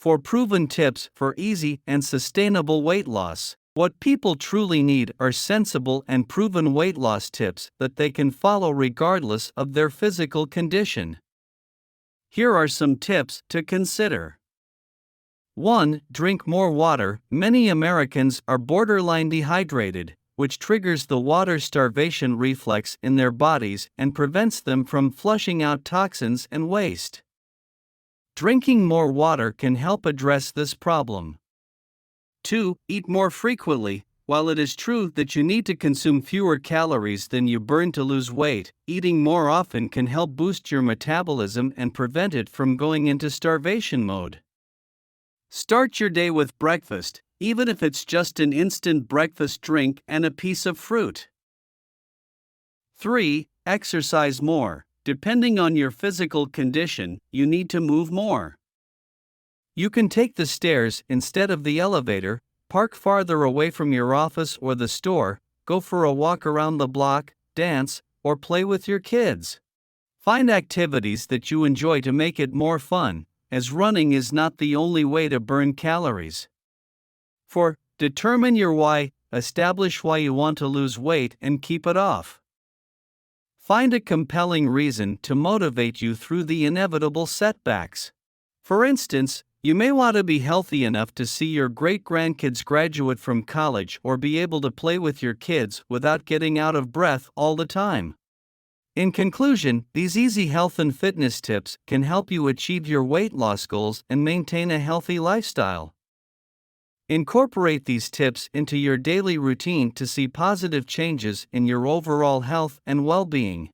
For proven tips for easy and sustainable weight loss. What people truly need are sensible and proven weight loss tips that they can follow regardless of their physical condition. Here are some tips to consider. 1. Drink more water. Many Americans are borderline dehydrated, which triggers the water starvation reflex in their bodies and prevents them from flushing out toxins and waste. Drinking more water can help address this problem. 2. Eat more frequently. While it is true that you need to consume fewer calories than you burn to lose weight, eating more often can help boost your metabolism and prevent it from going into starvation mode. Start your day with breakfast, even if it's just an instant breakfast drink and a piece of fruit. 3. Exercise more. Depending on your physical condition, you need to move more. You can take the stairs instead of the elevator, park farther away from your office or the store, go for a walk around the block, dance, or play with your kids. Find activities that you enjoy to make it more fun, as running is not the only way to burn calories. 4. Determine your why. Establish why you want to lose weight and keep it off. Find a compelling reason to motivate you through the inevitable setbacks. For instance, you may want to be healthy enough to see your great-grandkids graduate from college or be able to play with your kids without getting out of breath all the time. In conclusion, these easy health and fitness tips can help you achieve your weight loss goals and maintain a healthy lifestyle. Incorporate these tips into your daily routine to see positive changes in your overall health and well-being.